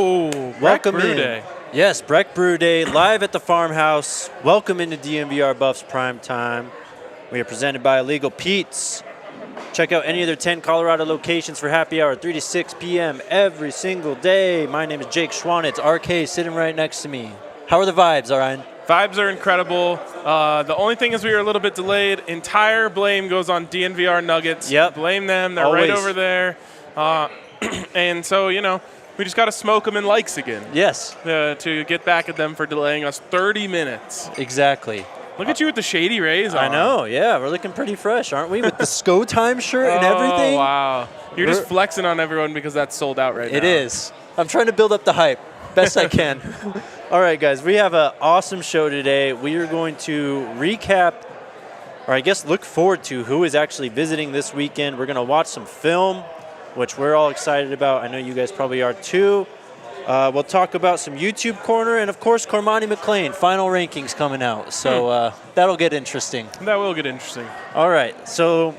Oh, welcome Breck Brew in. Day. Yes, Breck Brew Day, live at the farmhouse. Welcome into DNVR Buffs Prime Time. We are presented by Illegal Pete's. Check out any of their 10 Colorado locations for happy hour, 3 to 6 p.m. every single day. My name is Jake Schwanitz, RK sitting right next to me. How are the vibes, Orion? Vibes are incredible. The only thing is we were a little bit delayed. Entire blame goes on DNVR Nuggets. Yep. Blame them. They're Always. right over there. And so, you know, we just got to smoke them in likes again. Yes. To get back at them for delaying us 30 minutes. Exactly. Look at you with the Shady Rays on. I know, yeah. We're looking pretty fresh, aren't we? With the SCO Time shirt and everything. Oh, wow. You're just flexing on everyone because that's sold out right now. It is. I'm trying to build up the hype best I can. All right, guys, we have an awesome show today. We are going to recap, or I guess look forward to, who is actually visiting this weekend. We're going to watch some film, which we're all excited about. I know you guys probably are too. We'll talk about some YouTube corner, and of course, Cormani McLean, final rankings coming out. So that'll get interesting. That will get interesting. All right, so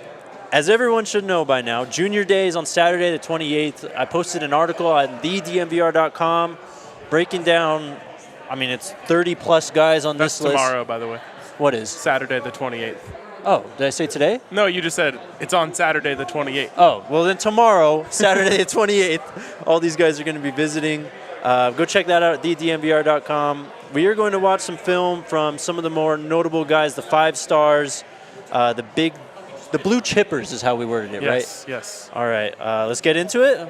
as everyone should know by now, Junior Day is on Saturday the 28th. I posted an article on thednvr.com breaking down, I mean, it's 30-plus guys on That's this list. tomorrow, by the way. What is? Saturday the 28th. Oh, did I say today? No, you just said it's on Saturday the 28th. Oh, well then tomorrow, Saturday the 28th, all these guys are going to be visiting. Go check that out at thednvr.com. We are going to watch some film from some of the more notable guys, the 5 stars, the blue chippers is how we worded it, right? Yes, yes. All right, let's get into it.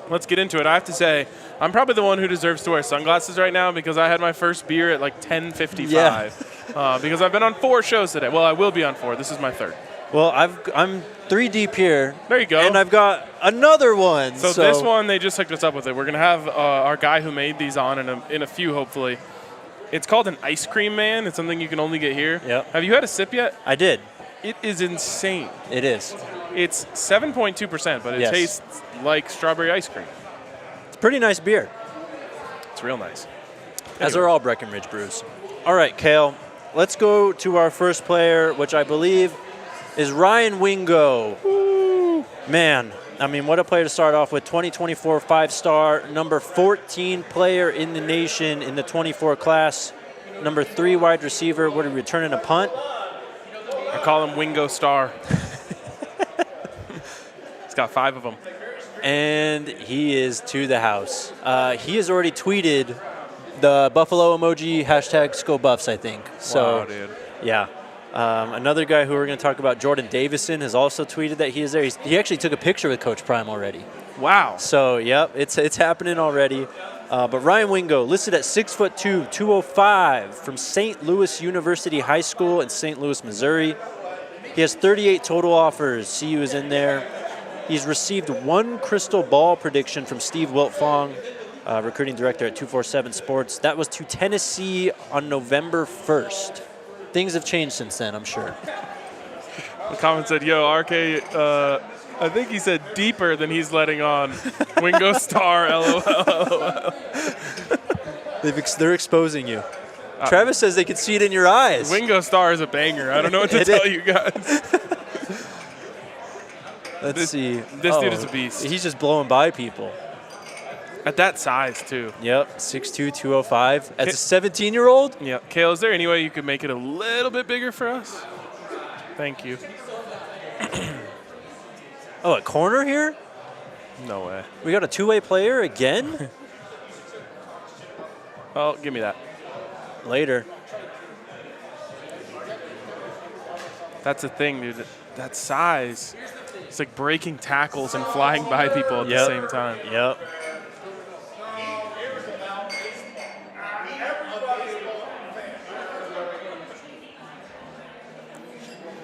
Let's get into it. I have to say, I'm probably the one who deserves to wear sunglasses right now because I had my first beer at like 10:55. Yeah. Because I've been on 4 shows today. Well, I will be on 4. This is my 3rd. Well, I'm 3 deep here. There you go. And I've got another one. So this one, they just hooked us up with it. We're going to have our guy who made these on in a few, hopefully. It's called an ice cream man. It's something you can only get here. Yep. Have you had a sip yet? I did. It is insane. It is. It's 7.2%, but it tastes like strawberry ice cream. It's a pretty nice beer. It's real nice. As are all Breckenridge brews. All right, Kale, let's go to our first player, which I believe is Ryan Wingo. Woo. Man, I mean, what a player to start off with. 2024 5-star, number 14 player in the nation in the 24 class, number 3 wide receiver. What are we returning a punt? I call him Wingo Star. He's got 5 of them. And he is to the house. He has already tweeted the Buffalo emoji, #ScoBuffs, I think. So, wow, dude. Yeah. Another guy who we're going to talk about, Jordan Davison, has also tweeted that he is there. He actually took a picture with Coach Prime already. Wow. So, yep, it's happening already. But Ryan Wingo, listed at 6'2", 205, from St. Louis University High School in St. Louis, Missouri. He has 38 total offers. CU is in there. He's received 1 crystal ball prediction from Steve Wiltfong, recruiting director at 247 Sports. That was to Tennessee on November 1st. Things have changed since then, I'm sure. The comment said, yo, RK, I think he said deeper than he's letting on. Wingo Star, LOL. They're exposing you. Travis says they can see it in your eyes. Wingo Star is a banger. I don't know what to tell you guys. Let's see. This dude is a beast. He's just blowing by people. At that size, too. Yep, 6'2", 205. As a 17-year-old? Yeah. Kale, is there any way you could make it a little bit bigger for us? Thank you. Oh, a corner here? No way. We got a 2-way player again? Oh, give me that. Later. That's the thing, dude. That size. It's like breaking tackles and flying by people at the same time. Yep.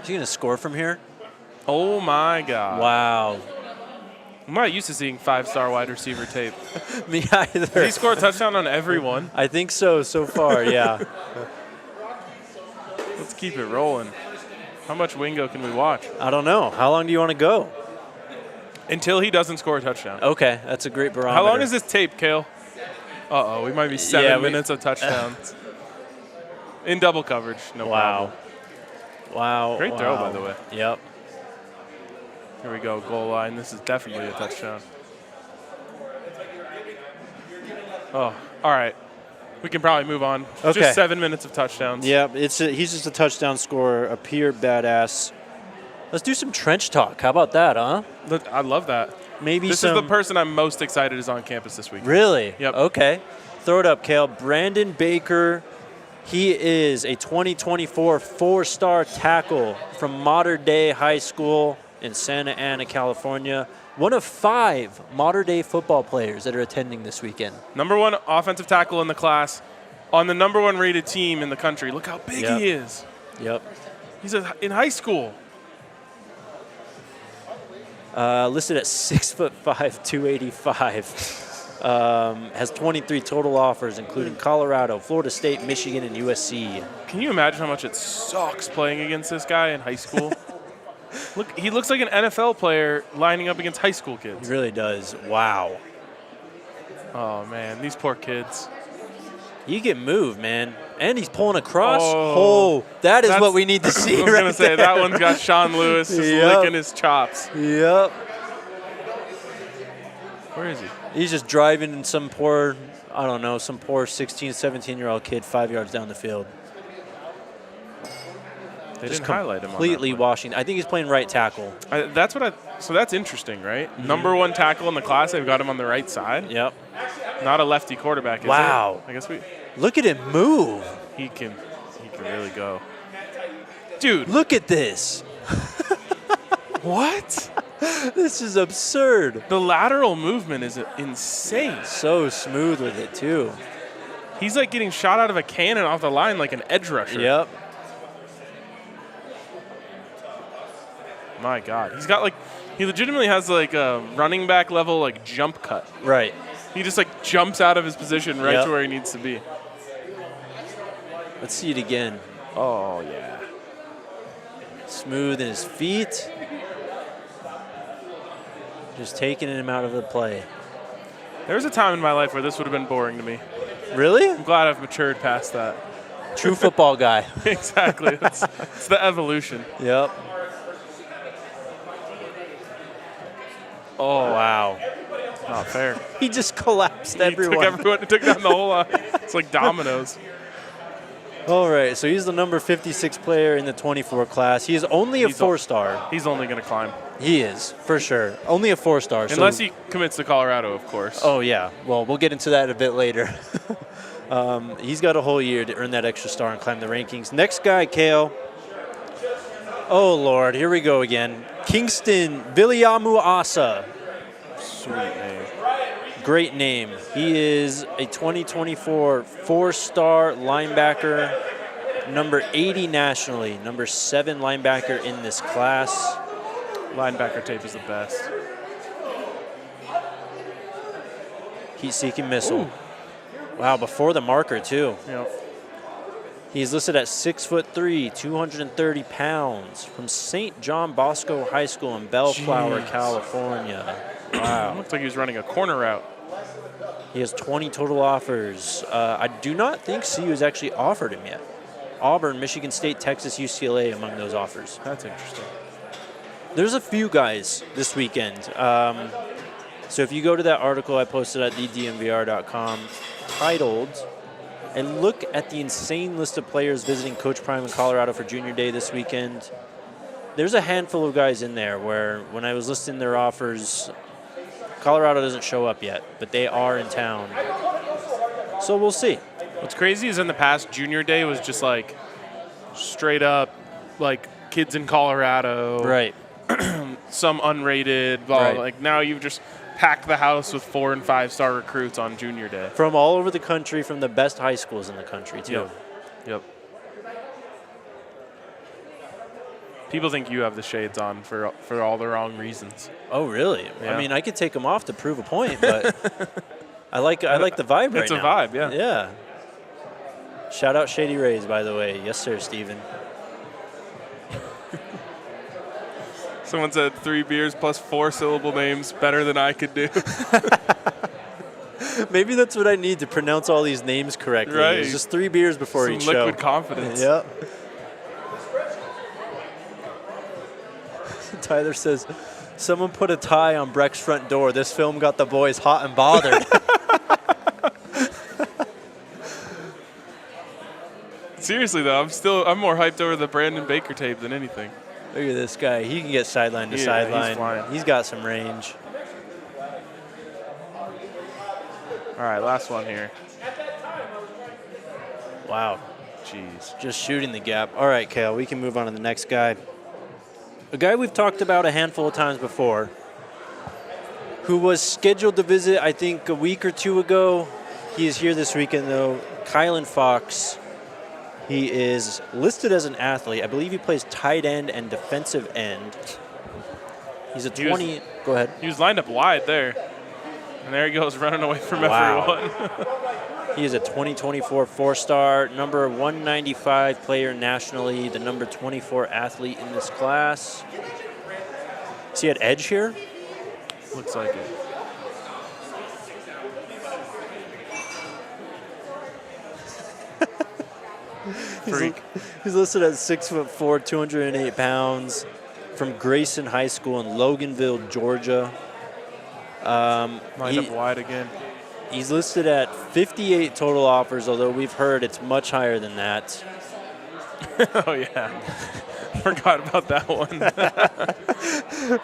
Is he going to score from here? Oh, my God. Wow. I'm not used to seeing 5-star wide receiver tape. Me either. Did he score a touchdown on every one? I think so far, yeah. Let's keep it rolling. How much Wingo can we watch? I don't know. How long do you want to go? Until he doesn't score a touchdown. Okay, that's a great barometer. How long is this tape, Kale? Uh-oh, we might be 7 minutes of touchdowns. In double coverage, no problem. Wow. Great throw, by the way. Yep. Here we go, goal line. This is definitely a touchdown. Oh, all right. We can probably move on. Okay. Just 7 minutes of touchdowns. Yeah, he's just a touchdown scorer, a pure badass. Let's do some trench talk. How about that, huh? I love that. Maybe This is the person I'm most excited is on campus this week. Really? Yep. Okay. Throw it up, Kale. Brandon Baker. He is a 2024 four-star tackle from Mater Dei High School in Santa Ana, California. One of 5 Mater Dei football players that are attending this weekend. #1 offensive tackle in the class on the #1 rated team in the country. Look how big he is. Yep. He's in high school. Listed at 6'5", 285. Has 23 total offers, including Colorado, Florida State, Michigan, and USC. Can you imagine how much it sucks playing against this guy in high school? Look, he looks like an NFL player lining up against high school kids. He really does. Wow. Oh, man, these poor kids. You get moved, man. And he's pulling across. Oh, that is what we need to see. I was going to say, that one's got Sean Lewis just licking his chops. Yep. Where is he? He's just driving some poor, I don't know, some poor 16, 17-year-old kid 5 yards down the field. They Just didn't highlight him on completely that one. washing. I think he's playing right tackle. So that's interesting, right? #1 tackle in the class, they've got him on the right side. Yep. Not a lefty quarterback, is Wow. it? I guess Look at him move. he can really go. Dude. Look at this. What? This is absurd. The lateral movement is insane. So smooth with it, too. He's like getting shot out of a cannon off the line like an edge rusher. Yep. My God. He legitimately has like a running back level like jump cut. Right. He just like jumps out of his position right Yep. to where he needs to be. Let's see it again. Oh, yeah. Smooth in his feet. Just taking him out of the play. There was a time in my life where this would have been boring to me. Really? I'm glad I've matured past that. True football guy. Exactly. It's the evolution. Yep. Oh, Wow. not fair. He just collapsed He everyone. took down the whole line. It's like dominoes. All right, so he's the number 56 player in the 24 class. He is only a 4-star. He's only going to climb. He is, for sure. Only a 4-star. Unless he commits to Colorado, of course. Oh, yeah. Well, we'll get into that a bit later. He's got a whole year to earn that extra star and climb the rankings. Next guy, Kale. Oh, Lord. Here we go again. Kingston Viliamu Asa. Sweet name. Great name. He is a 2024 4-star linebacker, number 80 nationally, number 7 linebacker in this class. Linebacker tape is the best. Heat-seeking missile. Ooh. Wow, before the marker, too. Yep. He's listed at 6'3", 230 pounds, from St. John Bosco High School in Bellflower, Jeez. California. Wow. Looks like he was running a corner route. He has 20 total offers. I do not think CU has actually offered him yet. Auburn, Michigan State, Texas, UCLA among those offers. That's interesting. There's a few guys this weekend. So if you go to that article I posted at DNVR.com titled, and look at the insane list of players visiting Coach Prime in Colorado for Junior Day this weekend, there's a handful of guys in there where when I was listing their offers, Colorado doesn't show up yet, but they are in town. So we'll see. What's crazy is in the past, Junior Day was just like straight up like kids in Colorado. Right. Some unrated, blah, Right. like now you've just packed the house with 4- and 5-star recruits on Junior Day. From all over the country, from the best high schools in the country, too. Yep. People think you have the shades on for all the wrong reasons. Oh, really? Yeah. I mean, I could take them off to prove a point, but I like the vibe right now. It's a vibe, yeah. Yeah. Shout out Shady Rays, by the way. Yes, sir, Steven. Someone said 3 beers plus 4-syllable names better than I could do. Maybe that's what I need to pronounce all these names correctly. Right. It's just 3 beers before Some each liquid show. confidence. Yep. Tyler says, someone put a tie on Breck's front door. This film got the boys hot and bothered. Seriously though, I'm more hyped over the Brandon Baker tape than anything. Look at this guy. He can get sideline to sideline. He's flying. He's got some range. All right, last one here. Wow. Jeez. Just shooting the gap. All right, Kale, we can move on to the next guy. A guy we've talked about a handful of times before, who was scheduled to visit, I think, a week or two ago. He is here this weekend, though. Kylan Fox. He is listed as an athlete. I believe he plays tight end and defensive end. He's a 20. Go ahead. He was lined up wide there. And there he goes, running away from everyone. He is a 2024 four-star, number 195 player nationally, the number 24 athlete in this class. Is he at edge here? Looks like it. Freak. He's listed at 6'4", 208 pounds, from Grayson High School in Loganville, Georgia. Lined up wide again. He's listed at 58 total offers, although we've heard it's much higher than that. Oh, yeah. Forgot about that one.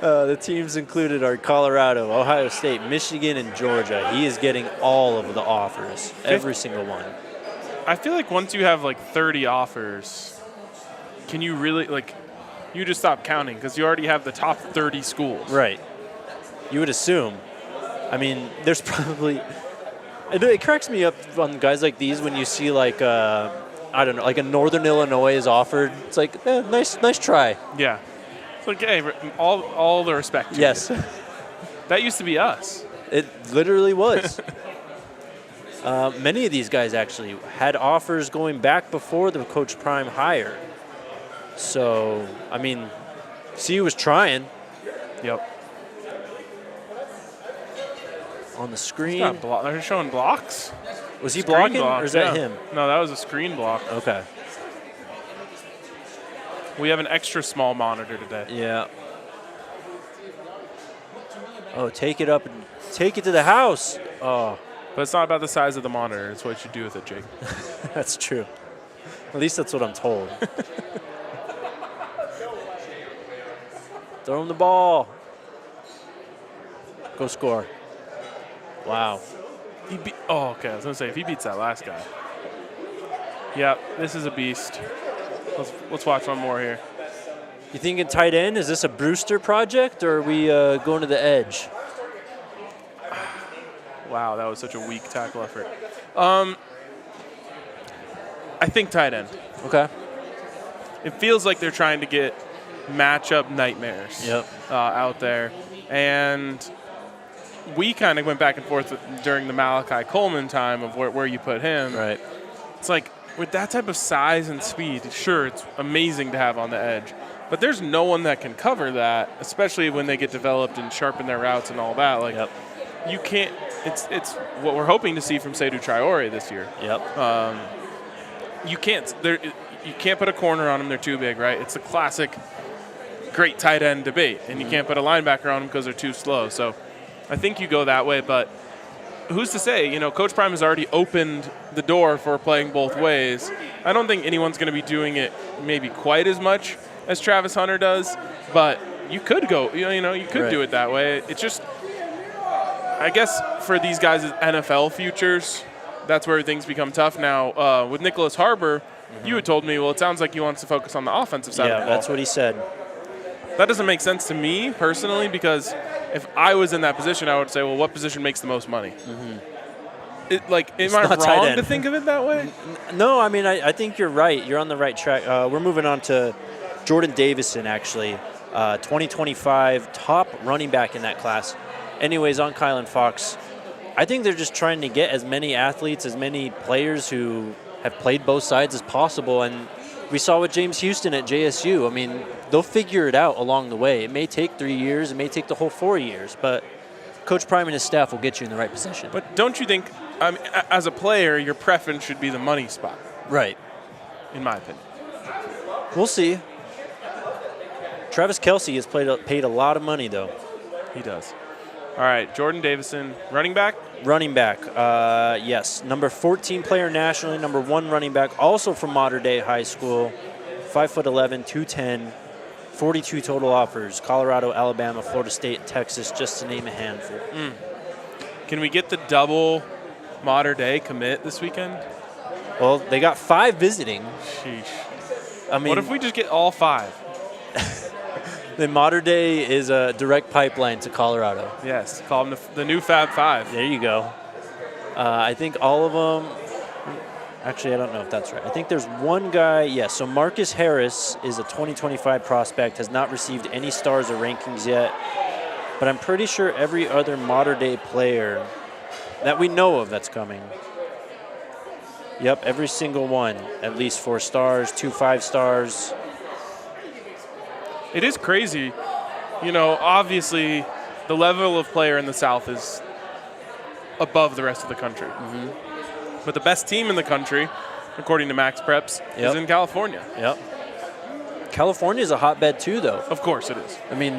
The teams included are Colorado, Ohio State, Michigan, and Georgia. He is getting all of the offers, every single one. I feel like once you have like 30 offers, can you really, like, you just stop counting because you already have the top 30 schools. Right. You would assume. I mean, there's probably... It cracks me up on guys like these when you see like, I don't know, like a Northern Illinois is offered. It's like, nice try. Yeah. It's like, hey, all the respect to yes. you. That used to be us. It literally was. Many of these guys actually had offers going back before the Coach Prime hire. So, I mean, CU was trying. Yep. On the screen. They're showing blocks. Was he blocking, block, or is that him? No, that was a screen block. Okay. We have an extra small monitor today. Yeah. Oh, take it up and take it to the house. Oh. But it's not about the size of the monitor. It's what you do with it, Jake. That's true. At least that's what I'm told. Throw him the ball. Go score. Wow. Okay. I was going to say, if he beats that last guy. Yeah, this is a beast. Let's watch one more here. You thinking tight end? Is this a Brewster project, or are we going to the edge? Wow, that was such a weak tackle effort. I think tight end. Okay. It feels like they're trying to get matchup nightmares out there. And we kind of went back and forth during the Malachi Coleman time of where you put him. Right. It's like with that type of size and speed, sure, it's amazing to have on the edge. But there's no one that can cover that, especially when they get developed and sharpen their routes and all that. Like, you can't. It's what we're hoping to see from Seydou Traore this year. Yep. You can't put a corner on them. They're too big, right? It's a classic great tight end debate, and you can't put a linebacker on them because they're too slow. So I think you go that way, but who's to say? You know, Coach Prime has already opened the door for playing both ways. I don't think anyone's going to be doing it maybe quite as much as Travis Hunter does, but you could go. You could do it that way. It's just, I guess, for these guys' NFL futures, that's where things become tough now. With Nicholas Harbor, you had told me, well, it sounds like he wants to focus on the offensive side of the ball. Yeah, that's what he said. That doesn't make sense to me personally, because if I was in that position, I would say, well, what position makes the most money? Am I wrong to think of it that way? No, I mean, I think you're right. You're on the right track. We're moving on to Jordan Davison, actually, 2025 top running back in that class. Anyways, on Kylan Fox, I think they're just trying to get as many athletes, as many players who have played both sides as possible. And we saw with James Houston at JSU. I mean, they'll figure it out along the way. It may take 3 years. It may take the whole 4 years. But Coach Prime and his staff will get you in the right position. But don't you think, as a player, your preference should be the money spot? Right. In my opinion. We'll see. Travis Kelce has paid a lot of money, though. He does. All right, Jordan Davison, running back. Running back, yes. Number 14 player nationally, number 1 running back, also from Mater Dei High School. 5'11", 210, 42 total offers. Colorado, Alabama, Florida State, Texas, just to name a handful. Can we get the double Mater Dei commit this weekend? Well, they got 5 visiting. Sheesh. I mean, What if we just get all 5? the Mater Dei is a direct pipeline to Colorado. Yes, call them the new Fab 5. There you go. I think all of them. Actually, I don't know if that's right. I think there's one guy. Yes, so Marcus Harris is a 2025 prospect, has not received any stars or rankings yet. But I'm pretty sure every other Mater Dei player that we know of that's coming. Yep, every single one. At least 4 stars, 2 5 stars. It is crazy. You know, obviously, the level of player in the South is above the rest of the country. But the best team in the country, according to Max Preps, is in California. Yep. California is a hotbed too, though. Of course it is. I mean,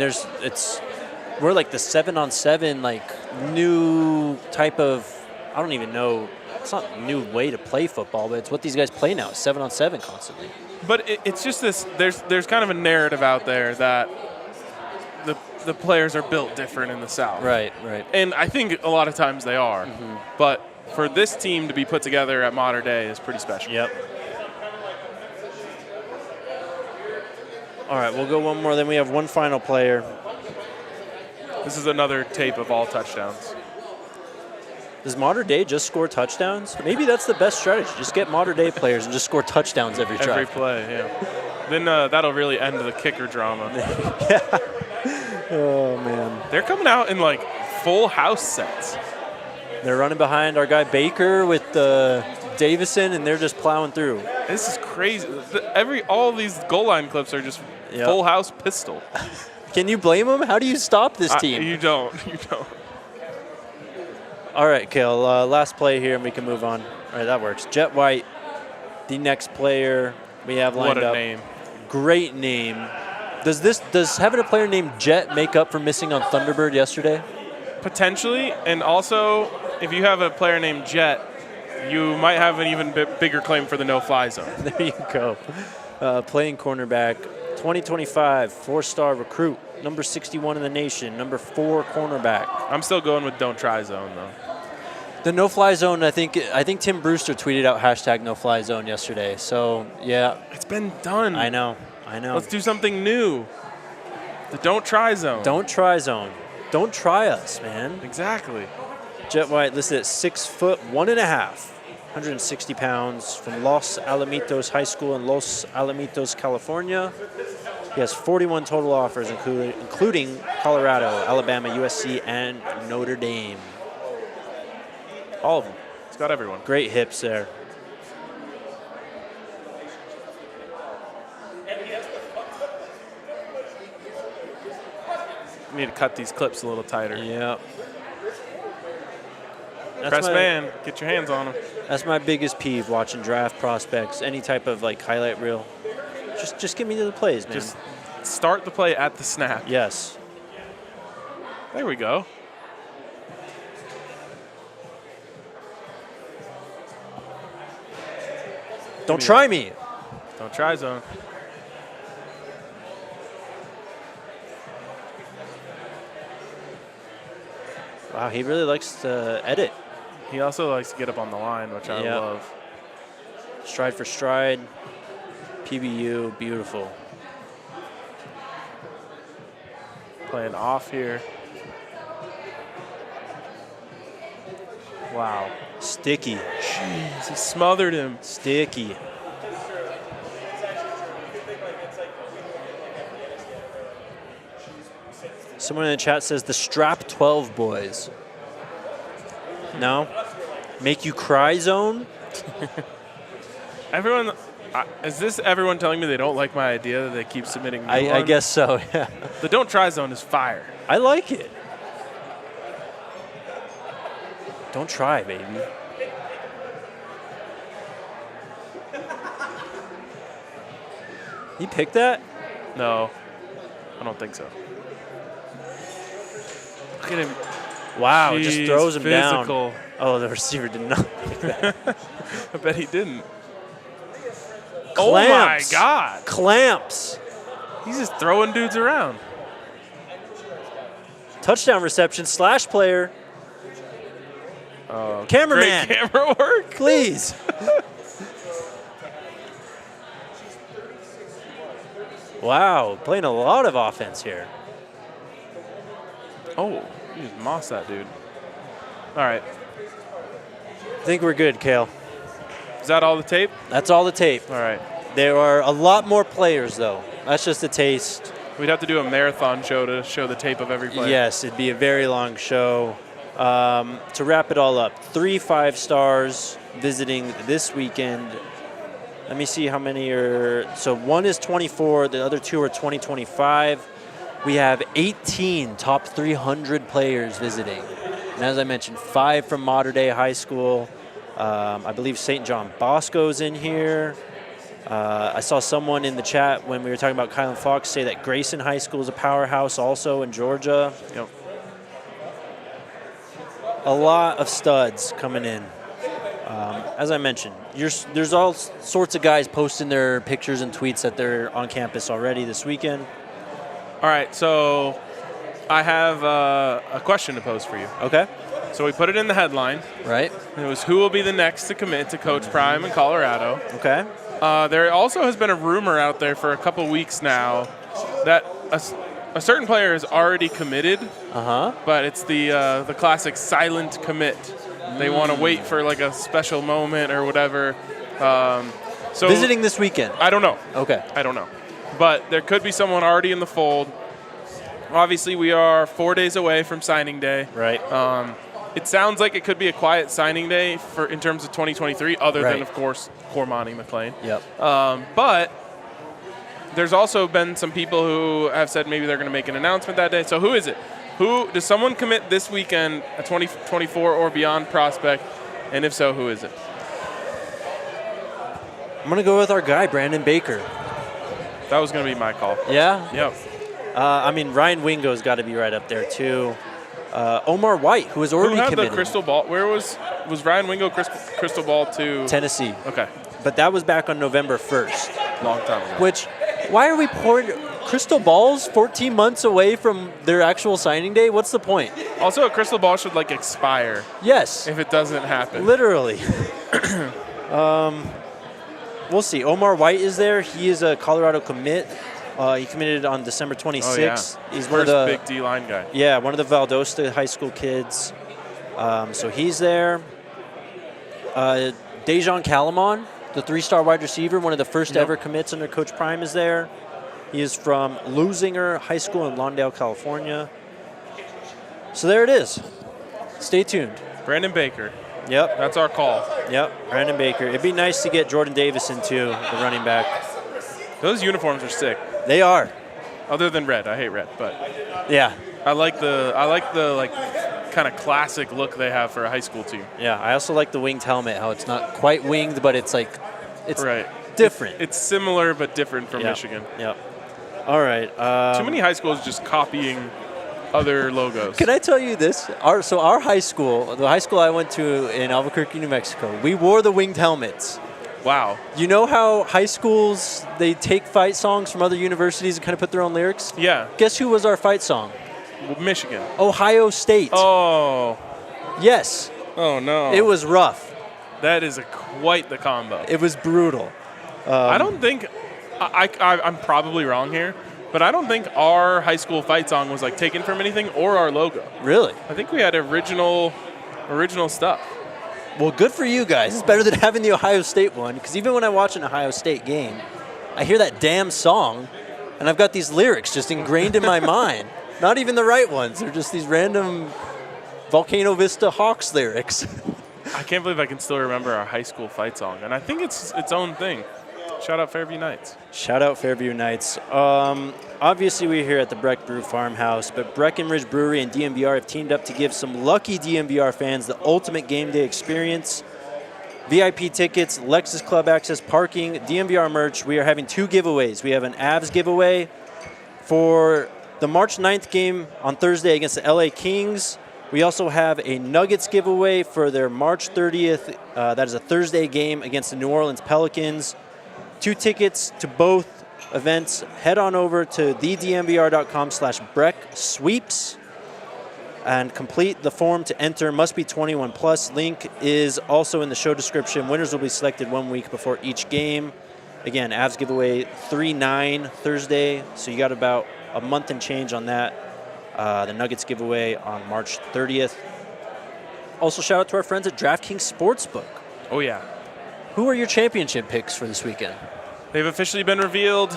we're like the 7-on-7, like new type of, I don't even know. It's not a new way to play football, but it's what these guys play now, 7-on-7 constantly. But it's just this. There's kind of a narrative out there that the players are built different in the South. Right. And I think a lot of times they are. But for this team to be put together at Mater Dei is pretty special. Yep. All right, we'll go one more. Then we have one final player. This is another tape of all touchdowns. Does Mater Dei just score touchdowns? Maybe that's the best strategy. Just get Mater Dei players and just score touchdowns every drive. Every play, yeah. Then that'll really end the kicker drama. Yeah. Oh, man. They're coming out in, like, full house sets. They're running behind our guy Baker with Davison, and they're just plowing through. This is crazy. All these goal line clips are just full house pistol. Can you blame them? How do you stop this team? You don't. You don't. All right, Kale, last play here, and we can move on. All right, that works. Jet White, the next player we have lined up. What a name. Great name. Does having a player named Jet make up for missing on Thunderbird yesterday? Potentially, and also, if you have a player named Jet, you might have an even bigger claim for the no-fly zone. There you go. Playing cornerback, 2025, 4-star recruit, number 61 in the nation, number 4 cornerback. I'm still going with don't try zone, though. The no-fly zone, I think Tim Brewster tweeted out hashtag no-fly zone yesterday. So, yeah. It's been done. I know. Let's do something new. The don't try zone. Don't try zone. Don't try us, man. Exactly. Jet White listed at 6'1.5", 160 pounds, from Los Alamitos High School in Los Alamitos, California. He has 41 total offers, including Colorado, Alabama, USC, and Notre Dame. All of them. It's got everyone. Great hips there. We need to cut these clips a little tighter. Yeah. Press man, get your hands on them. That's my biggest peeve watching draft prospects, any type of like highlight reel. Just get me to the plays, man. Just start the play at the snap. Yes. There we go. Don't try me. Don't try zone. Wow, he really likes to edit. He also likes to get up on the line, which I love. Stride for stride. PBU, beautiful. Playing off here. Wow. Sticky. Jeez, he smothered him. Sticky. Someone in the chat says the Strap 12 boys. No? Make you cry zone? Everyone, is this everyone telling me they don't like my idea that they keep submitting new I guess so, yeah. The don't try zone is fire. I like it. Don't try, baby. He picked that? No, I don't think so. Look at him Wow, Jeez, just throws him physical. down. Oh, the receiver did not. I bet he didn't. Clamps. Oh my God. Clamps. He's just throwing dudes around. Touchdown reception, slash player. Cameraman. Great camera work. Please. Wow, playing a lot of offense here. Oh, he just mossed that dude. All right. I think we're good, Kale. Is that all the tape? That's all the tape. All right. There are a lot more players, though. That's just a taste. We'd have to do a marathon show to show the tape of every player. Yes, it'd be a very long show. To wrap it all up, 3 5-stars visiting this weekend. Let me see how many are. So one is 24, the other 2 are 2025. We have 18 top 300 players visiting. And as I mentioned, 5 from Mater Dei High School. I believe St. John Bosco's in here. I saw someone in the chat when we were talking about Kylan Fox say that Grayson High School is a powerhouse also in Georgia. Yep. A lot of studs coming in. As I mentioned, there's all sorts of guys posting their pictures and tweets that they're on campus already this weekend. All right, so I have a question to pose for you. Okay. So we put it in the headline. Right. It was who will be the next to commit to Coach Prime in Colorado. Okay. There also has been a rumor out there for a couple weeks now that a certain player is already committed, but it's the classic silent commit. They want to wait for like a special moment or whatever. So visiting this weekend. I don't know. Okay. I don't know. But there could be someone already in the fold. Obviously, we are 4 days away from signing day. Right. It sounds like it could be a quiet signing day in terms of 2023, other than, of course, Cormani McLean. Yep. But there's also been some people who have said maybe they're going to make an announcement that day. So who is it? Does someone commit this weekend, a 2024 or beyond prospect? And if so, who is it? I'm going to go with our guy, Brandon Baker. That was going to be my call. Yeah? Yep. I mean, Ryan Wingo's got to be right up there, too. Omar White, who has already committed. Who had the crystal ball? Where was Ryan Wingo crystal ball to? Tennessee. Okay. But that was back on November 1st. Long time ago. Which, why are we pouring crystal balls 14 months away from their actual signing day? What's the point? Also, a crystal ball should, like, expire. Yes. If it doesn't happen. Literally. We'll see. Omar White is there. He is a Colorado commit. He committed on December 26th. Oh, yeah. He's First one of the big D-line guy. Yeah, one of the Valdosta high school kids. So he's there. Deion Calamon, the 3-star wide receiver, one of the first ever commits under Coach Prime, is there. He is from Lusinger High School in Lawndale, California. So there it is. Stay tuned. Brandon Baker. Yep. That's our call. Yep, Brandon Baker. It'd be nice to get Jordan Davison, too, the running back. Those uniforms are sick. They are. Other than red. I hate red, but Yeah. I like the like kind of classic look they have for a high school team. Yeah, I also like the winged helmet, how it's not quite winged, but it's like, it's Right. different. It's similar but different from Yep. Michigan. Yep. All right. Too many high schools just copying other logos. Can I tell you this? Our high school, the high school I went to in Albuquerque, New Mexico, we wore the winged helmets. Wow. You know how high schools, they take fight songs from other universities and kind of put their own lyrics? Yeah. Guess who was our fight song? Michigan. Ohio State. Oh. Yes. Oh, no. It was rough. That is quite the combo. It was brutal. I don't think I'm probably wrong here, but I don't think our high school fight song was like taken from anything or our logo. Really? I think we had original stuff. Well, good for you guys. It's better than having the Ohio State one, because even when I watch an Ohio State game, I hear that damn song, and I've got these lyrics just ingrained in my mind. Not even the right ones. They're just these random Volcano Vista Hawks lyrics. I can't believe I can still remember our high school fight song, and I think it's its own thing. Shout out Fairview Knights. Shout out Fairview Knights. Obviously, we're here at the Breck Brew Farmhouse, but Breckenridge Brewery and DNVR have teamed up to give some lucky DNVR fans the ultimate game day experience. VIP tickets, Lexus Club access, parking, DNVR merch. We are having 2 giveaways. We have an Avs giveaway for the March 9th game on Thursday against the LA Kings. We also have a Nuggets giveaway for their March 30th. That is a Thursday game against the New Orleans Pelicans. 2 tickets to both events. Head on over to thednvr.com/BreckSweeps and complete the form to enter. Must be 21 plus. Link is also in the show description. Winners will be selected 1 week before each game. Again, Avs giveaway 3/9 Thursday, so you got about a month and change on that. The Nuggets giveaway on March 30th. Also, shout out to our friends at DraftKings Sportsbook. Oh, yeah. Who are your championship picks for this weekend? They've officially been revealed.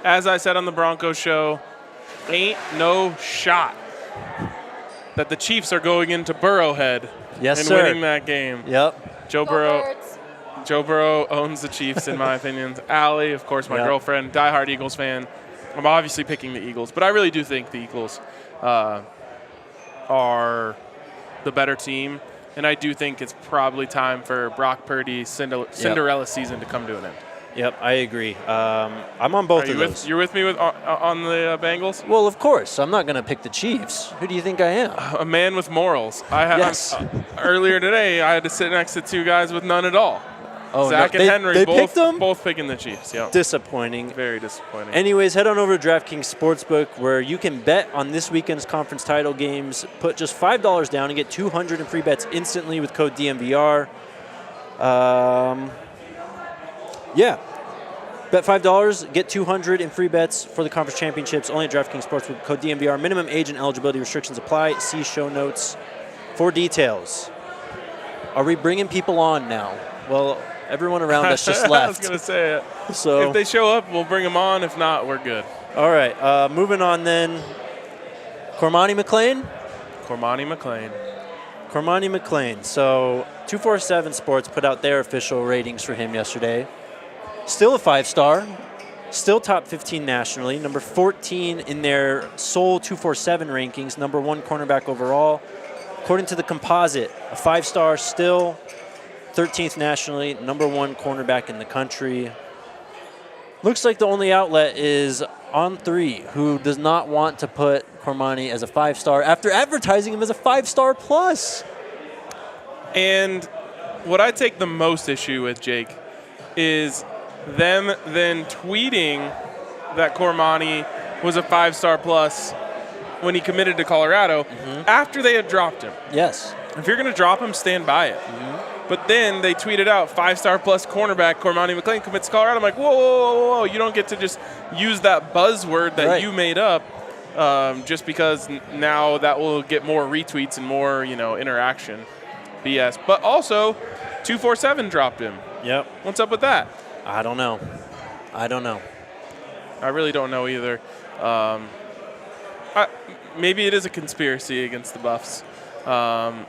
As I said on the Broncos show, ain't no shot that the Chiefs are going into Burrowhead and winning that game. Yep. Joe Burrow owns the Chiefs, in my opinion. Allie, of course, my girlfriend, diehard Eagles fan. I'm obviously picking the Eagles, but I really do think the Eagles are the better team, and I do think it's probably time for Brock Purdy's Cinderella season to come to an end. Yep, I agree. I'm on both of those. You're with me on the Bengals? Well, of course. I'm not going to pick the Chiefs. Who do you think I am? A man with morals. Yes. Earlier today, I had to sit next to 2 guys with none at all. Oh, Zach no. and Henry they picked them? both picking the Chiefs. Yep. Disappointing. Very disappointing. Anyways, head on over to DraftKings Sportsbook where you can bet on this weekend's conference title games. Put just $5 down and get 200 in free bets instantly with code DNVR. Yeah. Bet $5, get 200 in free bets for the conference championships. Only at DraftKings Sportsbook. Code DNVR. Minimum age and eligibility restrictions apply. See show notes for details. Are we bringing people on now? Well, everyone around us just left. I was going to say it. So if they show up, we'll bring them on. If not, we're good. All right. Moving on then. Cormani McLean? Cormani McLean. So 247 Sports put out their official ratings for him yesterday. Still a 5-star. Still top 15 nationally. Number 14 in their sole 247 rankings. Number 1 cornerback overall. According to the composite, a 5-star, still 13th nationally, number 1 cornerback in the country. Looks like the only outlet is On3, who does not want to put Cormani as a 5-star after advertising him as a 5-star plus. And what I take the most issue with, Jake, is them then tweeting that Cormani was a 5-star plus when he committed to Colorado after they had dropped him. Yes. If you're going to drop him, stand by it. But then they tweeted out 5-star plus cornerback Cormani McLean commits to Colorado. I'm like, whoa. You don't get to just use that buzzword that you made up just because now that will get more retweets and more, interaction. BS. But also, 247 dropped him. Yep. What's up with that? I don't know. I really don't know either. Maybe it is a conspiracy against the Buffs. I'll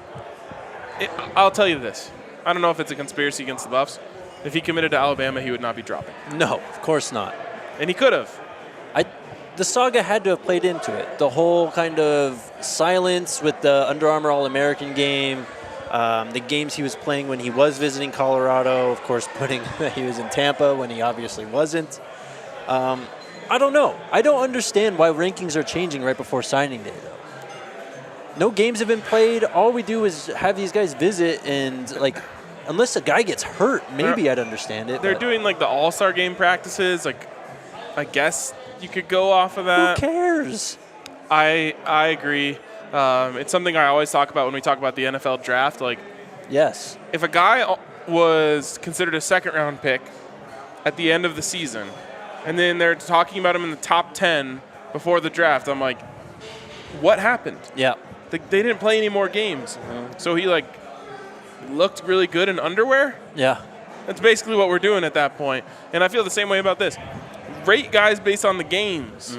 tell you this. I don't know if it's a conspiracy against the Buffs. If he committed to Alabama, he would not be dropping. No, of course not. And he could have. The saga had to have played into it. The whole kind of silence with the Under Armour All-American game, the games he was playing when he was visiting Colorado, of course, putting that he was in Tampa when he obviously wasn't. I don't know. I don't understand why rankings are changing right before signing day, though. No games have been played. All we do is have these guys visit, and, unless a guy gets hurt, maybe I'd understand it. They're doing, the All-Star game practices. I guess you could go off of that. Who cares? I agree. It's something I always talk about when we talk about the NFL draft. Yes. If a guy was considered a second-round pick at the end of the season, and then they're talking about him in the top 10 before the draft, I'm like, what happened? Yeah. They didn't play any more games. So he, looked really good in underwear? Yeah. That's basically what we're doing at that point. And I feel the same way about this. Rate guys based on the games.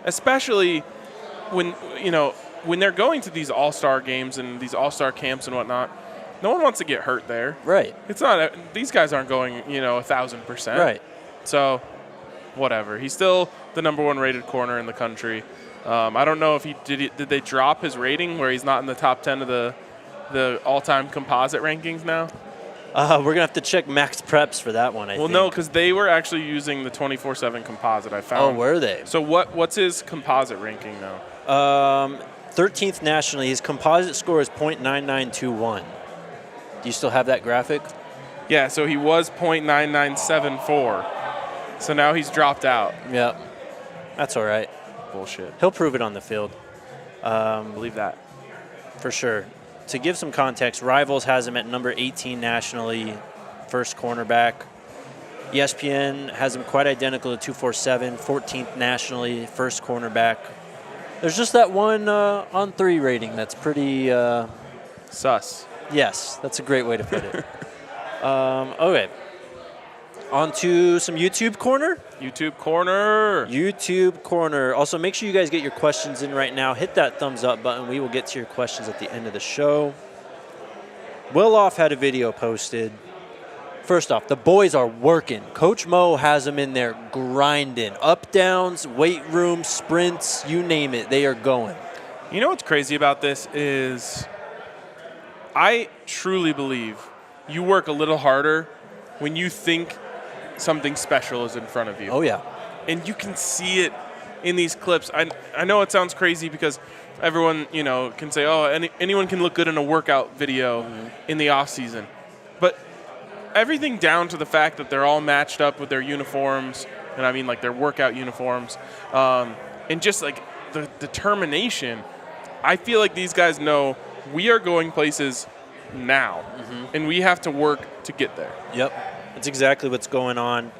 Especially when they're going to these all-star games and these all-star camps and whatnot. No one wants to get hurt there. Right. It's not. These guys aren't going, 1,000%. Right. So, whatever. He's still the number 1 rated corner in the country. I don't know if did they drop his rating where he's not in the top 10 of the all-time composite rankings now? We're going to have to check Max Preps for that one, I think. Well, no, because they were actually using the 24/7 composite, I found. Oh, were they? So what's his composite ranking now? 13th nationally. His composite score is .9921. Do you still have that graphic? Yeah, so he was .9974. So now he's dropped out. Yeah, that's all right. Bullshit. He'll prove it on the field. Believe that. For sure. To give some context, Rivals has him at number 18 nationally, first cornerback. ESPN has him quite identical to 247, 14th nationally, first cornerback. There's just that one on 3 rating that's pretty... sus. Yes, that's a great way to put it. Okay. On to some YouTube Corner. YouTube Corner. YouTube Corner. Also, make sure you guys get your questions in right now. Hit that thumbs up button. We will get to your questions at the end of the show. Will Off had a video posted. First off, the boys are working. Coach Mo has them in there grinding. Up, downs, weight room, sprints, you name it. They are going. You know what's crazy about this is I truly believe you work a little harder when you think something special is in front of you. Oh, yeah. And you can see it in these clips. I know it sounds crazy because everyone, can say, oh, anyone can look good in a workout video in the off season. But everything down to the fact that they're all matched up with their uniforms, and I mean like their workout uniforms, and just like the determination, I feel like these guys know we are going places now, and we have to work to get there. Yep. That's exactly what's going on.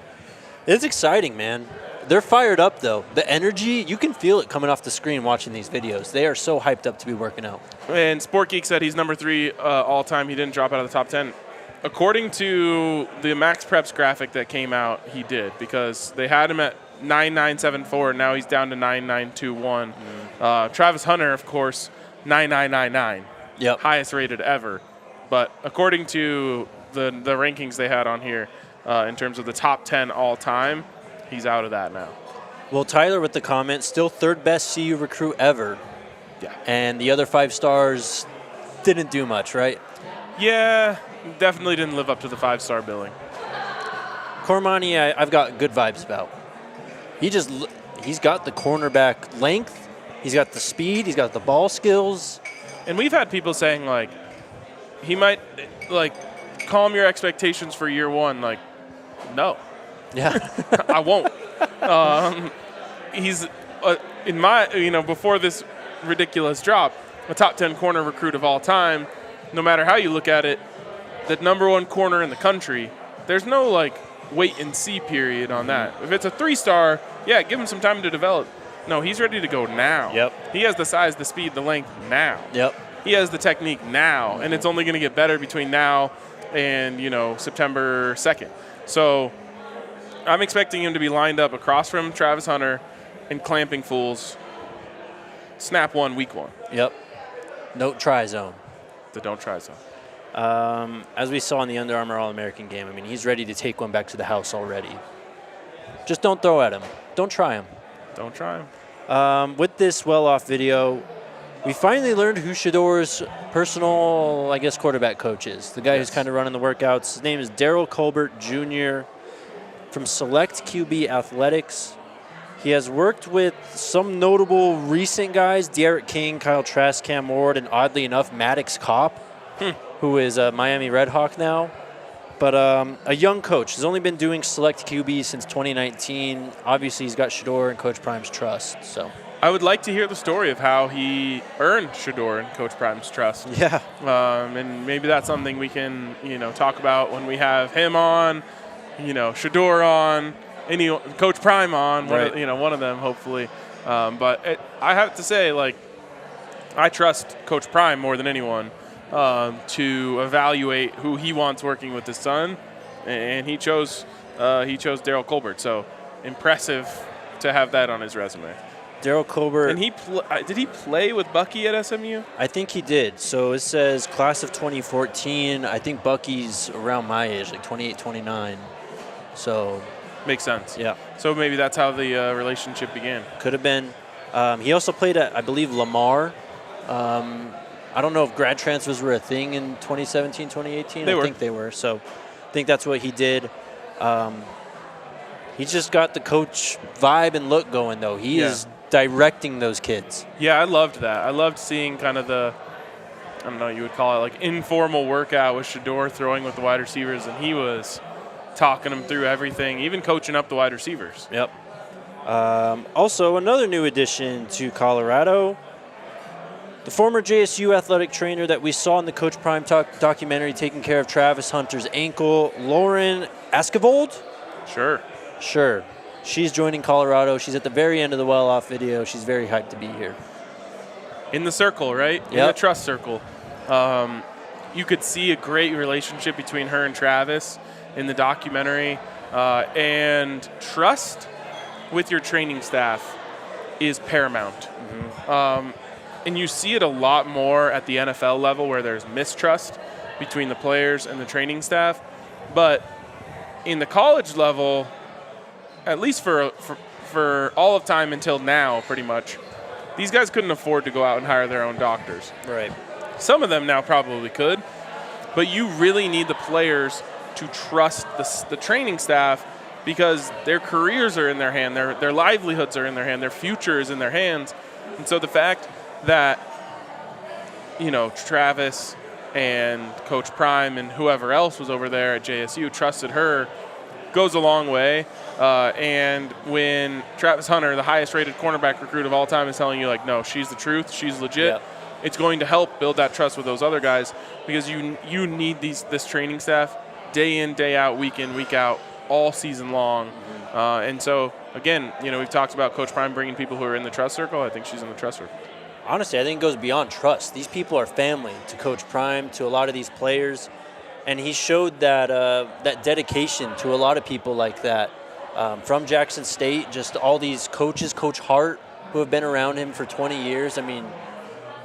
It's exciting, man. They're fired up, though. The energy, you can feel it coming off the screen watching these videos. They are so hyped up to be working out. And Sport Geek said he's number 3 all-time. He didn't drop out of the top 10. According to the Max Preps graphic that came out, he did, because they had him at 9974, and now he's down to 9921. Travis Hunter, of course, 9999. Yep. Highest rated ever. But according to the rankings they had on here, in terms of the top 10 all-time, he's out of that now. Well, Tyler with the comment, still third best CU recruit ever. Yeah. And the other 5 stars didn't do much, right? Yeah, definitely didn't live up to the 5-star billing. Cormani, I've got good vibes about. He's got the cornerback length. He's got the speed. He's got the ball skills. And we've had people saying, like, he might, like, calm your expectations for year 1. Like, no. Yeah. I won't. He's, in my, before this ridiculous drop, a top 10 corner recruit of all time. No matter how you look at it, the number 1 corner in the country, there's no, like, wait and see period on that. If it's a 3-star, yeah, give him some time to develop. No, he's ready to go now. Yep. He has the size, the speed, the length now. Yep. He has the technique now, and it's only going to get better between now and, September 2nd. So I'm expecting him to be lined up across from Travis Hunter and clamping fools. Snap 1, week 1. Yep. No try zone. The don't try zone. As we saw in the Under Armour All-American game, I mean, he's ready to take one back to the house already. Just don't throw at him. Don't try him. Don't try him. With this well-off video, we finally learned who Shador's personal, quarterback coach is. The guy who's kind of running the workouts. His name is Daryl Colbert Jr. from Select QB Athletics. He has worked with some notable recent guys, De'Aaron King, Kyle Trask, Cam Ward, and oddly enough, Maddox Kopp, who is a Miami Red Hawk now. But a young coach. He's only been doing Select QB since 2019. Obviously, he's got Shador and Coach Prime's trust. So I would like to hear the story of how he earned Shador and Coach Prime's trust. Yeah. And maybe that's something we can, talk about when we have him on, Shador on, Coach Prime on, right. one of them, hopefully. But I have to say, I trust Coach Prime more than anyone to evaluate who he wants working with his son, and he chose Daryl Colbert. So impressive to have that on his resume. Daryl Colbert. And did he play with Bucky at SMU? I think he did. So it says class of 2014. I think Bucky's around my age, 28, 29. So makes sense. Yeah. So maybe that's how the relationship began. Could have been. He also played at, I believe, Lamar. I don't know if grad transfers were a thing in 2017, 2018. I think they were. So I think that's what he did. He's just got the coach vibe and look going, though. He is directing those kids. Yeah, I loved that. I loved seeing kind of the, I don't know, you would call it like informal workout with Shador throwing with the wide receivers, and he was talking them through everything, even coaching up the wide receivers. Yep. Also, another new addition to Colorado, the former JSU athletic trainer that we saw in the Coach Prime documentary taking care of Travis Hunter's ankle, Lauren Askevold? Sure. She's joining Colorado. She's at the very end of the well-off video. She's very hyped to be here. In the circle, right? Yep. In the trust circle. You could see a great relationship between her and Travis in the documentary. And trust with your training staff is paramount. Mm-hmm. And you see it a lot more at the NFL level where there's mistrust between the players and the training staff. But in the college level, at least for all of time until now, pretty much, these guys couldn't afford to go out and hire their own doctors. Right. Some of them now probably could, but you really need the players to trust the training staff because their careers are in their hand, their livelihoods are in their hand, their future is in their hands. And so the fact that, Travis and Coach Prime and whoever else was over there at JSU trusted her goes a long way. And when Travis Hunter, the highest rated cornerback recruit of all time, is telling you, like, no, she's the truth, she's legit, it's going to help build that trust with those other guys because you need this training staff day in, day out, week in, week out, all season long. And so, again, we've talked about Coach Prime bringing people who are in the trust circle. I think she's in the trust circle. Honestly, I think it goes beyond trust. These people are family to Coach Prime, to a lot of these players. And he showed that dedication to a lot of people like that. From Jackson State, just all these coaches, Coach Hart, who have been around him for 20 years. I mean,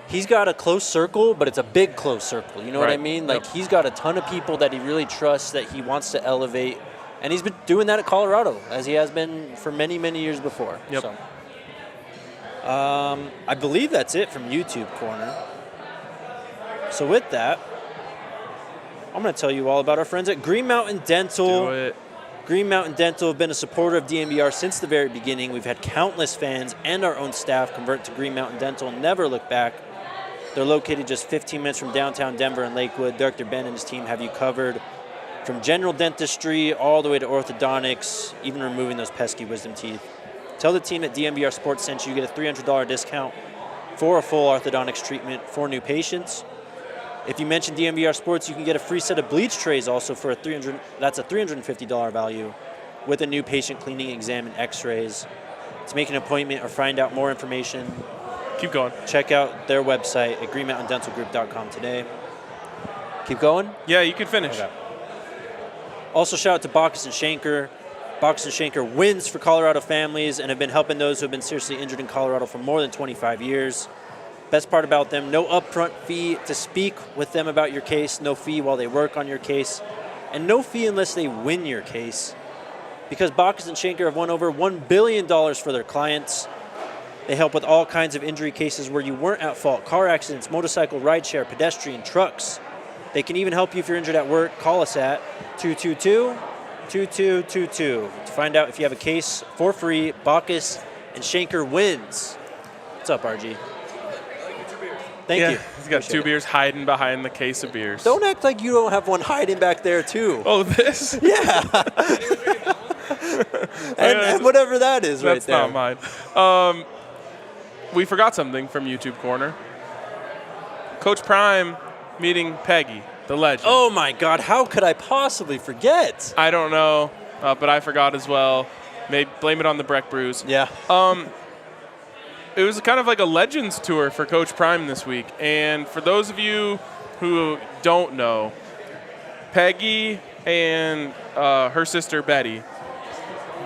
he's got a close circle, but it's a big close circle. You know what I mean? Like, he's got a ton of people that he really trusts, that he wants to elevate. And he's been doing that at Colorado, as he has been for many, many years before. Yep. So, I believe that's it from YouTube Corner. So with that, I'm going to tell you all about our friends at Green Mountain Dental. Do it. Green Mountain Dental have been a supporter of DNVR since the very beginning. We've had countless fans and our own staff convert to Green Mountain Dental and never look back. They're located just 15 minutes from downtown Denver and Lakewood. Dr. Ben and his team have you covered from general dentistry all the way to orthodontics, even removing those pesky wisdom teeth. Tell the team at DNVR Sports sent you. You get a $300 discount for a full orthodontics treatment for new patients. If you mention DNVR Sports, you can get a free set of bleach trays also for that's a $350 value with a new patient cleaning exam and x-rays. To make an appointment or find out more information, Keep going. check out their website at greenmountaindentalgroup.com today. Keep going? Yeah, you can finish. Okay. Also, shout out to Bacchus and Shanker. Bacchus and Shanker wins for Colorado families and have been helping those who have been seriously injured in Colorado for more than 25 years. Best part about them, no upfront fee to speak with them about your case, no fee while they work on your case, and no fee unless they win your case. Because Bacchus and Shanker have won over $1 billion for their clients. They help with all kinds of injury cases where you weren't at fault, car accidents, motorcycle, rideshare, pedestrian, trucks. They can even help you if you're injured at work. Call us at 222-2222 to find out if you have a case for free. Bacchus and Shanker wins. What's up, RG? Thank you. He's got two beers hiding behind the case of beers. Don't act like you don't have one hiding back there, too. Oh, this? Yeah. and whatever that is right there. That's not mine. We forgot something from YouTube Corner. Coach Prime meeting Peggy, the legend. Oh, my God. How could I possibly forget? I don't know, but I forgot as well. Maybe blame it on the Breck Brews. Yeah. It was kind of like a Legends tour for Coach Prime this week. And for those of you who don't know, Peggy and her sister Betty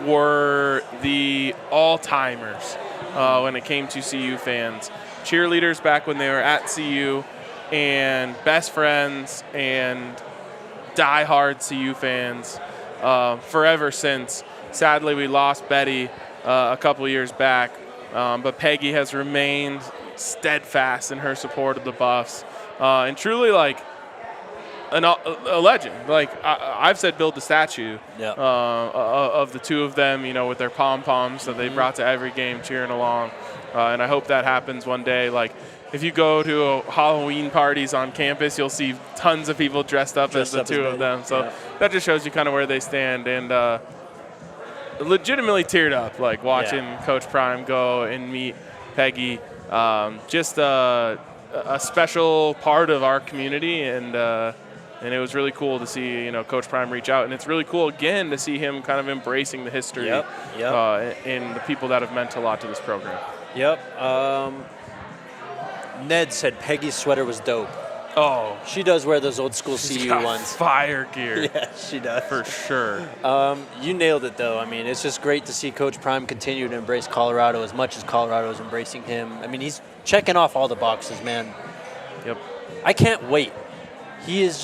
were the all-timers when it came to CU fans. Cheerleaders back when they were at CU, and best friends and diehard CU fans forever since. Sadly, we lost Betty a couple years back. But Peggy has remained steadfast in her support of the Buffs. And truly, like, a legend. Like I've said, build the statue of the two of them, with their pom-poms that they brought to every game cheering along. And I hope that happens one day. Like if you go to Halloween parties on campus, you'll see tons of people dressed up as the two of them. So that just shows you kind of where they stand. And legitimately teared up, like watching Coach Prime go and meet Peggy. Just a special part of our community, and it was really cool to see Coach Prime reach out, and it's really cool again to see him kind of embracing the history and the people that have meant a lot to this program. Ned said Peggy's sweater was dope. Oh, she does wear those old school CU ones. Fire gear. Yeah, she does. For sure. You nailed it, though. I mean, it's just great to see Coach Prime continue to embrace Colorado as much as Colorado is embracing him. I mean, he's checking off all the boxes, man. Yep. I can't wait. He's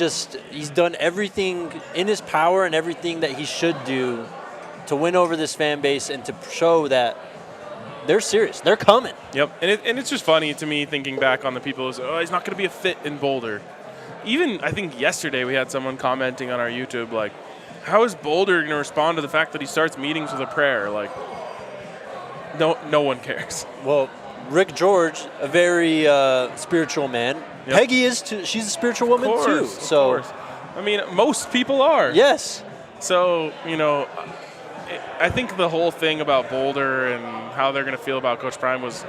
done everything in his power and everything that he should do to win over this fan base and to show that they're serious. They're coming. Yep. And it's just funny to me thinking back on the people who say, he's not going to be a fit in Boulder. Even, I think yesterday we had someone commenting on our YouTube, like, how is Boulder going to respond to the fact that he starts meetings with a prayer? Like, no one cares. Well, Rick George, a very spiritual man. Yep. Peggy is too. She's a spiritual woman too. So, of course. I mean, most people are. Yes. So, I think the whole thing about Boulder and how they're going to feel about Coach Prime was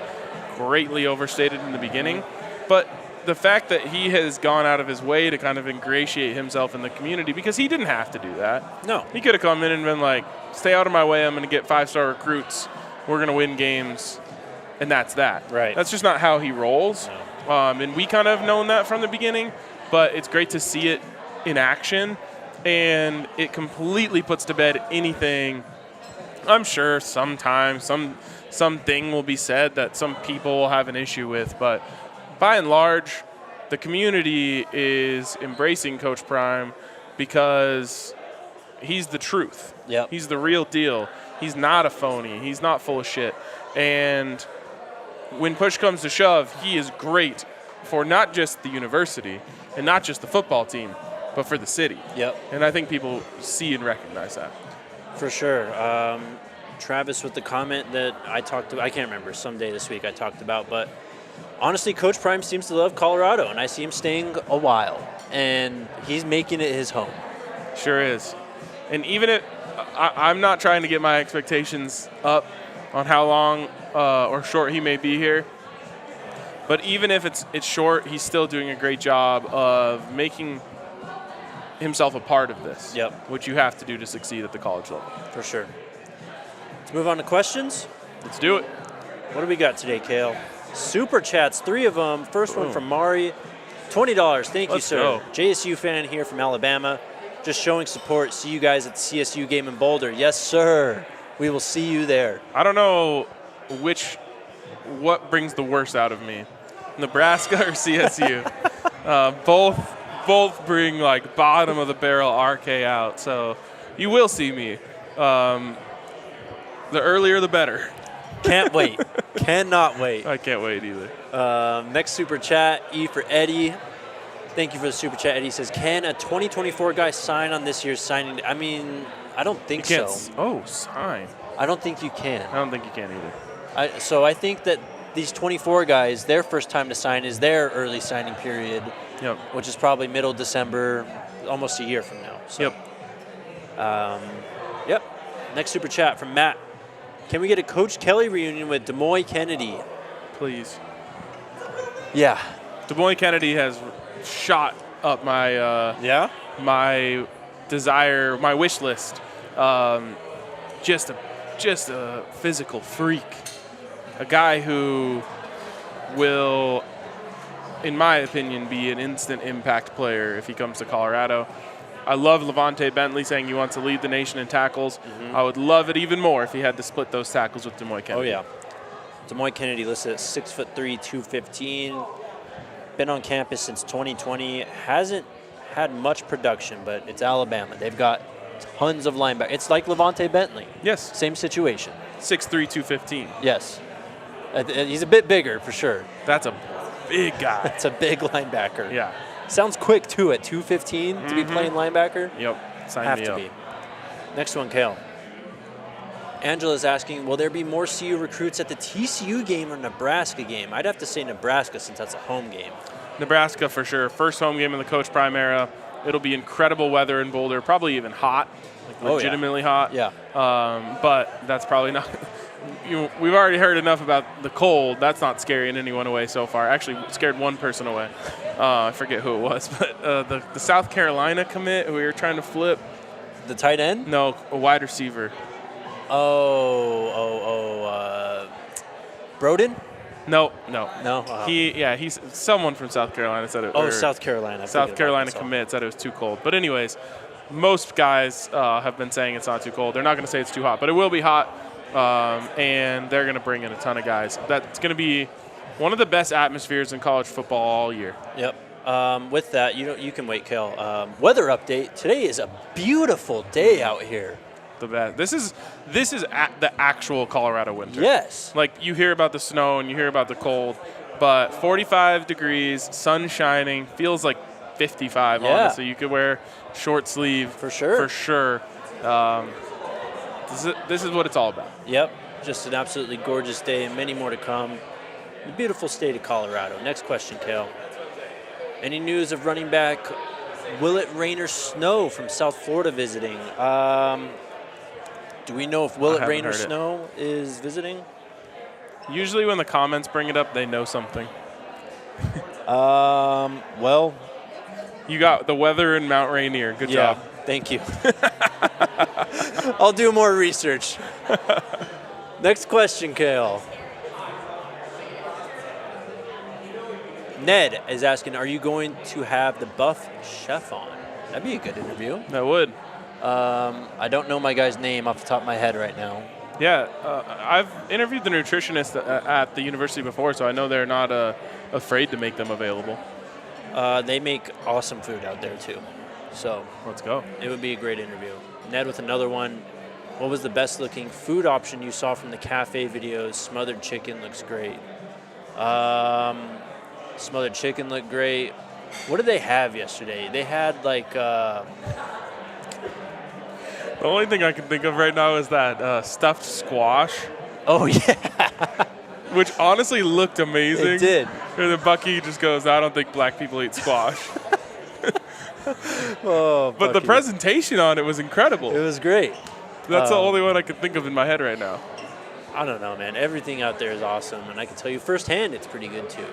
greatly overstated in the beginning. But the fact that he has gone out of his way to kind of ingratiate himself in the community, because he didn't have to do that. No. He could have come in and been like, stay out of my way, I'm going to get 5-star recruits, we're going to win games, and that's that. Right. That's just not how he rolls. No. And we kind of known that from the beginning, but it's great to see it in action, and it completely puts to bed anything. I'm sure sometimes something will be said that some people will have an issue with, but by and large, the community is embracing Coach Prime because he's the truth. Yep. He's the real deal. He's not a phony. He's not full of shit. And when push comes to shove, he is great for not just the university and not just the football team, but for the city. Yep. And I think people see and recognize that. For sure. Travis with the comment that I can't remember, someday this week I talked about, but honestly, Coach Prime seems to love Colorado, and I see him staying a while, and he's making it his home. Sure is. And even if I'm not trying to get my expectations up on how long or short he may be here, but even if it's short, he's still doing a great job of making himself a part of this. Yep. Which you have to do to succeed at the college level. For sure. Let's move on to questions. Let's do it. What do we got today, Kale? Super chats, 3 of them. First one from Mari, $20. Thank you, sir. Go. JSU fan here from Alabama. Just showing support. See you guys at the CSU game in Boulder. Yes, sir. We will see you there. I don't know what brings the worst out of me, Nebraska or CSU. Both bring like bottom of the barrel RK out, so you will see me. The earlier the better. Can't wait. Cannot wait. I can't wait either. Next super chat, E for Eddie. Thank you for the super chat. Eddie says, can a 2024 guy sign on this year's signing? I mean, I don't think so. Sign. I don't think you can. I don't think you can either. So I think that these 24 guys, their first time to sign is their early signing period, which is probably middle December, almost a year from now. So, yep. Next super chat from Matt. Can we get a Coach Kelly reunion with Demoy Kennedy? Please. Yeah. Demoy Kennedy has shot up my my desire, my wish list. Just a physical freak. A guy who will, in my opinion, be an instant impact player if he comes to Colorado. I love Levante Bentley saying he wants to lead the nation in tackles. Mm-hmm. I would love it even more if he had to split those tackles with Demoy Kennedy. Oh, yeah. Demoy Kennedy listed at 6'3", 215. Been on campus since 2020. Hasn't had much production, but it's Alabama. They've got tons of linebackers. It's like Levante Bentley. Yes. Same situation. 6'3", 215. Yes. He's a bit bigger for sure. That's a big guy. That's a big linebacker. Yeah. Sounds quick, too, at 215 to be playing linebacker. Yep. Sign Have me to up. be. Next one, Kale. Angela's asking, will there be more CU recruits at the TCU game or Nebraska game? I'd have to say Nebraska since that's a home game. Nebraska for sure. First home game in the Coach Prime era. It'll be incredible weather in Boulder, probably even hot, like legitimately hot. Yeah. But that's probably not. We've already heard enough about the cold. That's not scaring anyone away so far. Actually, scared one person away. I forget who it was, but the South Carolina commit who we were trying to flip. The tight end? No, a wide receiver. Broden? No. No? He's someone from South Carolina said it. South Carolina. South Carolina commit said it was too cold. But anyways, most guys have been saying it's not too cold. They're not going to say it's too hot, but it will be hot, and they're going to bring in a ton of guys. That's going to be one of the best atmospheres in college football all year. Yep. With that, you can wait, Kel. Weather update. Today is a beautiful day out here. The best. This is the actual Colorado winter. Yes. Like you hear about the snow and you hear about the cold, but 45 degrees, sun shining, feels like 55. Yeah. Honestly, you could wear short sleeve for sure. For sure. This is what it's all about. Yep. Just an absolutely gorgeous day, and many more to come. The beautiful state of Colorado. Next question, Kale. Any news of running back Will It Rain or Snow from South Florida visiting? Do we know if Will It Rain or Snow is visiting? Usually when the comments bring it up, they know something. Well. You got the weather in Mount Rainier. Good job. Thank you. I'll do more research. Next question, Kale. Ned is asking, are you going to have the Buff Chef on? That'd be a good interview. That would. I don't know my guy's name off the top of my head right now. Yeah, I've interviewed the nutritionist at the university before, so I know they're not afraid to make them available. They make awesome food out there, too. So let's go. It would be a great interview. Ned with another one. What was the best-looking food option you saw from the cafe videos? Smothered chicken looks great. Smothered chicken looked great. What did they have yesterday? They had, like... The only thing I can think of right now is that stuffed squash. Oh, yeah. Which honestly looked amazing. It did. And then Bucky just goes, I don't think black people eat squash. Oh, but the presentation on it was incredible. It was great. That's the only one I can think of in my head right now. I don't know, man. Everything out there is awesome, and I can tell you firsthand it's pretty good, too.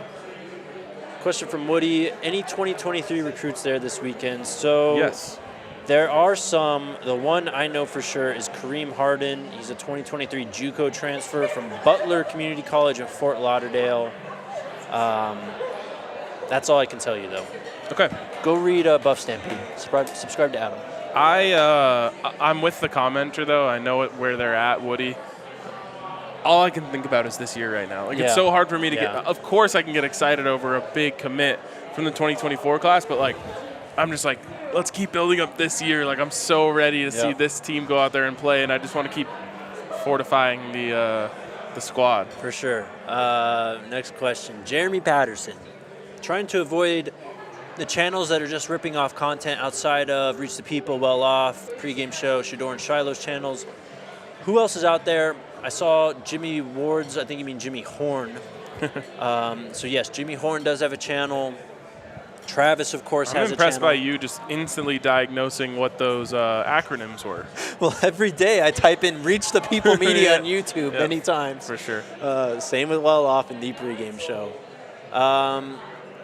Question from Woody. Any 2023 recruits there this weekend? So yes. There are some. The one I know for sure is Kareem Harden. He's a 2023 JUCO transfer from Butler Community College in Fort Lauderdale. That's all I can tell you, though. Okay. Go read Buff Stampede. Subscribe to Adam. I'm with the commenter, though. I know where they're at, Woody. All I can think about is this year right now. Like, it's so hard for me to get. Of course, I can get excited over a big commit from the 2024 class, but, like, I'm just like, let's keep building up this year. Like, I'm so ready to see this team go out there and play, and I just want to keep fortifying the squad. For sure. Next question. Jeremy Patterson. Trying to avoid the channels that are just ripping off content outside of Reach the People, Well Off, Pregame Show, Shador and Shiloh's channels. Who else is out there? I saw Jimmy Ward's, I think you mean Jimmy Horn. So, yes, Jimmy Horn does have a channel. Travis, of course, has a channel. I'm impressed by you just instantly diagnosing what those acronyms were. Well, every day I type in Reach the People Media on YouTube many times. For sure. Same with Well Off and the Pregame Show.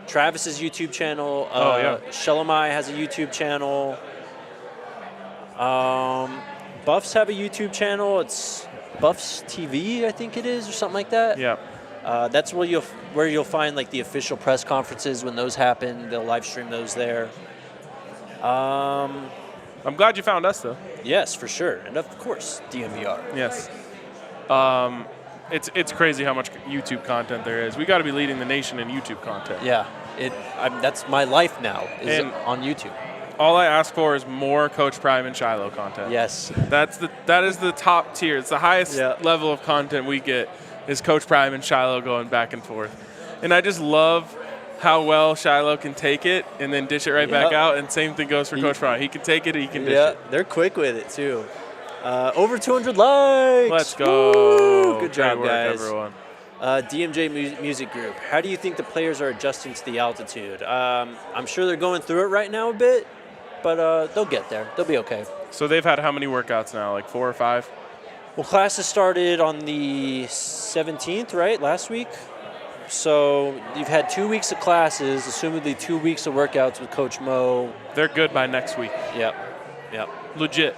Travis's YouTube channel. Shelomai has a YouTube channel. Buffs have a YouTube channel. It's Buffs TV, I think it is, or something like that. Yeah. That's where you'll find like the official press conferences when those happen. They'll live stream those there. I'm glad you found us, though. Yes, for sure, and of course DNVR. Yes. It's crazy how much YouTube content there is. We got to be leading the nation in YouTube content. Yeah, that's my life now is on YouTube. All I ask for is more Coach Prime and Shiloh content. Yes. That is the top tier. It's the highest level of content we get is Coach Prime and Shiloh going back and forth. And I just love how well Shiloh can take it and then dish it right back out. And same thing goes for Coach Fry. He can take it, he can dish it. Yeah, they're quick with it too. Over 200 likes. Let's go. Woo! Good job, work, guys. everyone. DMJ Music Group. How do you think the players are adjusting to the altitude? I'm sure they're going through it right now a bit, but they'll get there. They'll be okay. So they've had how many workouts now? Like 4 or 5? Well, classes started on the 17th, right? Last week. So you've had 2 weeks of classes, assumedly 2 weeks of workouts with Coach Mo. They're good by next week. Yep. Legit.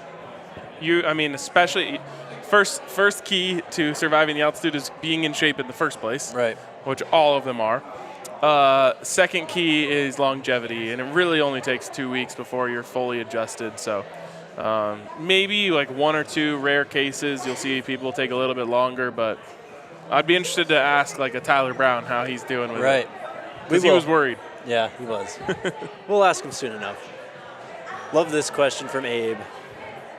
Especially first key to surviving the altitude is being in shape in the first place. Right. Which all of them are. Second key is longevity, and it really only takes 2 weeks before you're fully adjusted. So maybe like 1 or 2 rare cases, you'll see people take a little bit longer, but I'd be interested to ask like a Tyler Brown how he's doing with it. Because he was worried. Yeah, he was. We'll ask him soon enough. Love this question from Abe.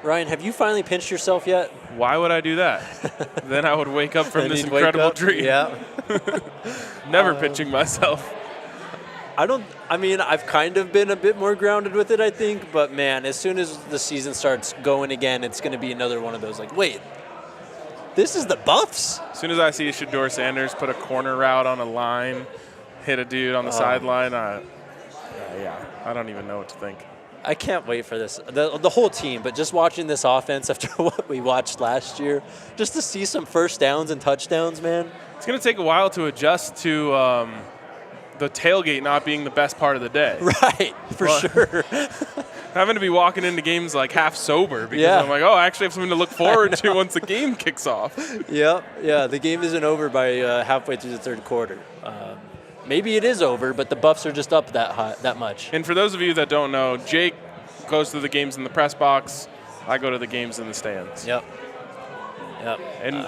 Ryan, have you finally pinched yourself yet? Why would I do that? Then I would wake up from this incredible dream. Yeah. Never pinching myself. I've kind of been a bit more grounded with it, I think. But, man, as soon as the season starts going again, it's going to be another one of those, like, wait, this is the Buffs? As soon as I see Shador Sanders put a corner route on a line, hit a dude on the sideline, I don't even know what to think. I can't wait for this. The whole team, but just watching this offense after what we watched last year, just to see some first downs and touchdowns, man. It's going to take a while to adjust to the tailgate not being the best part of the day. Right, for sure. Having to be walking into games like half sober because I'm like, I actually have something to look forward to once the game kicks off. Yeah, the game isn't over by halfway through the third quarter. Maybe it is over, but the Buffs are just up that much. And for those of you that don't know, Jake goes to the games in the press box. I go to the games in the stands. Yep. And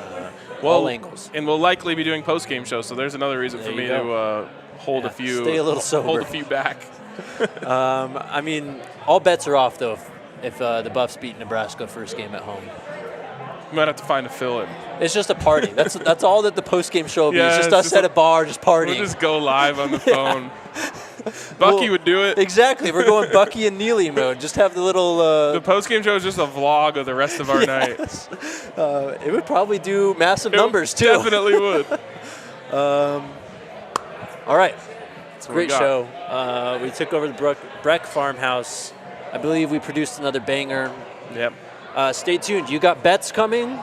all angles. And we'll likely be doing post-game shows, so there's another reason for me to hold a few. Stay a little sober. Hold a few back. All bets are off, though, if the Buffs beat Nebraska first game at home. We might have to find a fill-in. It's just a party. That's all that the post-game show will be. It's just us at a bar just partying. We'll just go live on the phone. Bucky would do it. Exactly. We're going Bucky and Neely mode. Just have the little... the post-game show is just a vlog of the rest of our night. It would probably do massive numbers, too. Definitely would. All right. It's a great show. We took over the Breck Farmhouse. I believe we produced another banger. Yep. Stay tuned. You got bets coming,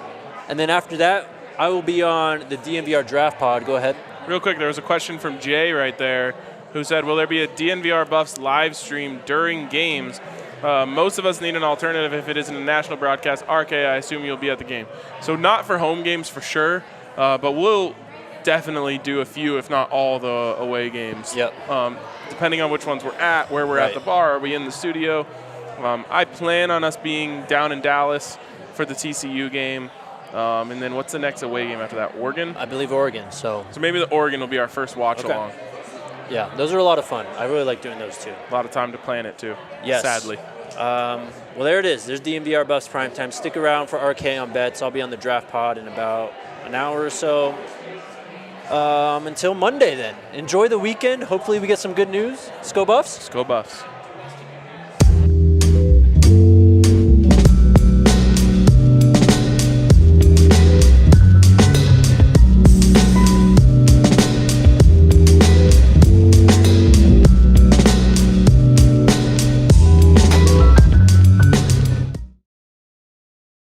and then after that, I will be on the DNVR Draft Pod. Go ahead. Real quick, there was a question from Jay right there who said, will there be a DNVR Buffs live stream during games? Most of us need an alternative if it isn't a national broadcast. RK, I assume you'll be at the game. So not for home games for sure, but we'll definitely do a few, if not all, the away games. Yep. Depending on which ones we're at, where we're at the bar, are we in the studio? I plan on us being down in Dallas for the TCU game. And then what's the next away game after that? Oregon? I believe Oregon. So maybe the Oregon will be our first watch along. Yeah, those are a lot of fun. I really like doing those too. A lot of time to plan it too. Yes. Sadly. Well, there it is. There's DNVR Buffs Primetime. Stick around for RK on bets. I'll be on the Draft Pod in about an hour or so. Until Monday then. Enjoy the weekend. Hopefully we get some good news. Let's go Buffs. Let's go Buffs.